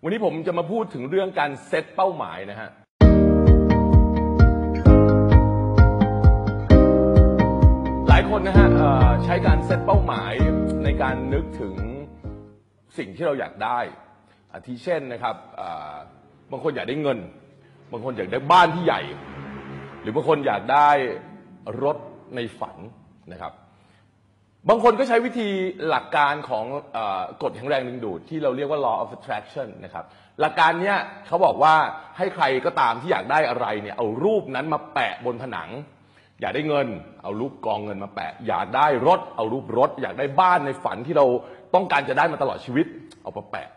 วันนี้ผมจะมาพูดถึงเรื่องการเซตเป้าหมายนะฮะหลายคนนะฮะใช้การเซตเป้าหมายในการนึกถึงสิ่งที่เราอยากได้อาทิเช่นนะครับบางคนอยากได้เงินบางคนอยากได้บ้านที่ใหญ่หรือบางคนอยากได้รถในฝันนะครับบางคนก็ใช้วิธีหลักการของกฎแห่งแรงดึงดูดที่เราเรียกว่า law of attraction นะครับหลักการนี้เขาบอกว่าให้ใครก็ตามที่อยากได้อะไรเนี่ยเอารูปนั้นมาแปะบนผนังอยากได้เงินเอารูปกองเงินมาแปะอยากได้รถเอารูปรถอยากได้บ้านในฝันที่เราต้องการจะได้มาตลอดชีวิตเอามาแปะ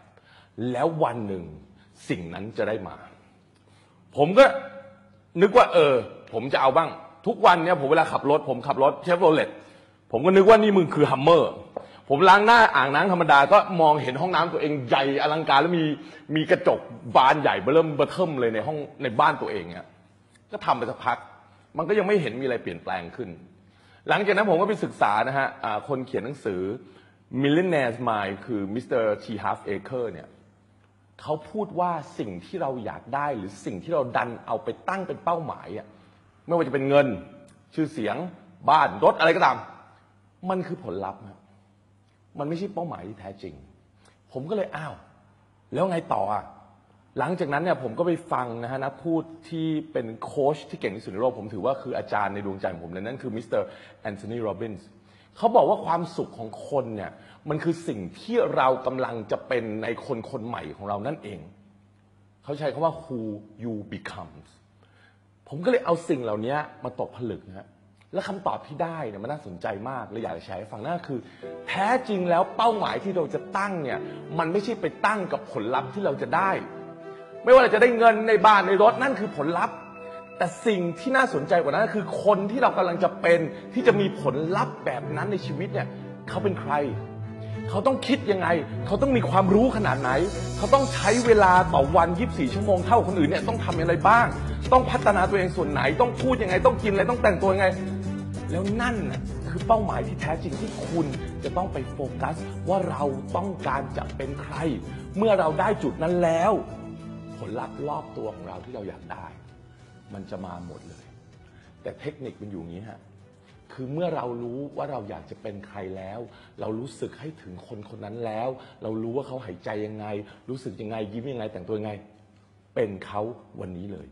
แล้ววันหนึ่งสิ่งนั้นจะได้มาผมก็นึกว่าผมจะเอาบ้างทุกวันเนี่ยผมเวลาขับรถผมขับรถเชฟโรเลตผมก็นึกว่านี่มึงคือฮัมเมอร์ผมล้างหน้าอ่างน้ำธรรมดาก็มองเห็นห้องน้ำตัวเองใหญ่อลังการแล้วมีกระจกบานใหญ่เบิ่มเทิ่มเลยในห้องในบ้านตัวเองเนี่ยก็ทำไปสักพักมันก็ยังไม่เห็นมีอะไรเปลี่ยนแปลงขึ้นหลังจากนั้นผมก็ไปศึกษานะฮะคนเขียนหนังสือ Millionaire's Mind คือมิสเตอร์ทีฮาร์ฟเอเคอร์เนี่ยเขาพูดว่าสิ่งที่เราอยากได้หรือสิ่งที่เราดันเอาไปตั้งเป็นเป้าหมายอ่ะไม่ว่าจะเป็นเงินชื่อเสียงบ้านรถอะไรก็ตามมันคือผลลัพธ์ครับมันไม่ใช่เป้าหมายที่แท้จริงผมก็เลยแล้วไงต่ออ่ะหลังจากนั้นเนี่ยผมก็ไปฟังนะฮะนักพูดที่เป็นโค้ชที่เก่งที่สุดในโลกผมถือว่าคืออาจารย์ในดวงใจของผมเลยนั่นคือมิสเตอร์แอนโทนีโรบินส์เขาบอกว่าความสุขของคนเนี่ยมันคือสิ่งที่เรากำลังจะเป็นในคนใหม่ของเรานั่นเองเขาใช้คำว่า who you becomes ผมก็เลยเอาสิ่งเหล่านี้มาตกผลึกนะฮะและคำตอบที่ได้เนี่ยมันน่าสนใจมากเลยอยากจะแชร์ให้ฟังนั่นคือแท้จริงแล้วเป้าหมายที่เราจะตั้งเนี่ยมันไม่ใช่ไปตั้งกับผลลัพธ์ที่เราจะได้ไม่ว่าเราจะได้เงินในบ้านในรถนั่นคือผลลัพธ์แต่สิ่งที่น่าสนใจกว่านั้นคือคนที่เรากำลังจะเป็นที่จะมีผลลัพธ์แบบนั้นในชีวิตเนี่ยเขาเป็นใครเขาต้องคิดยังไงเขาต้องมีความรู้ขนาดไหนเขาต้องใช้เวลาต่อวัน24 ชั่วโมงเท่าคนอื่นเนี่ยต้องทำอะไรบ้างต้องพัฒนาตัวเองส่วนไหนต้องพูดยังไงต้องกินอะไรต้องแต่งตัวยังไงแล้วนั่นคือเป้าหมายที่แท้จริงที่คุณจะต้องไปโฟกัสว่าเราต้องการจะเป็นใครเมื่อเราได้จุดนั้นแล้วผลลัพธ์รอบตัวของเราที่เราอยากได้มันจะมาหมดเลยแต่เทคนิคมันอยู่อย่างนี้ฮะคือเมื่อเรารู้ว่าเราอยากจะเป็นใครแล้วเรารู้สึกให้ถึงคนคนนั้นแล้วเรารู้ว่าเขาหายใจยังไงรู้สึกยังไงยิ้มยังไงแต่งตัวยังไงเป็นเขาวันนี้เลย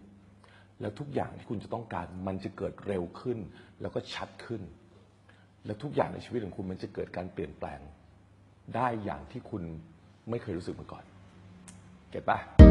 แล้วทุกอย่างที่คุณจะต้องการมันจะเกิดเร็วขึ้นแล้วก็ชัดขึ้นและทุกอย่างในชีวิตของคุณมันจะเกิดการเปลี่ยนแปลงได้อย่างที่คุณไม่เคยรู้สึกมาก่อนเก็ตปะ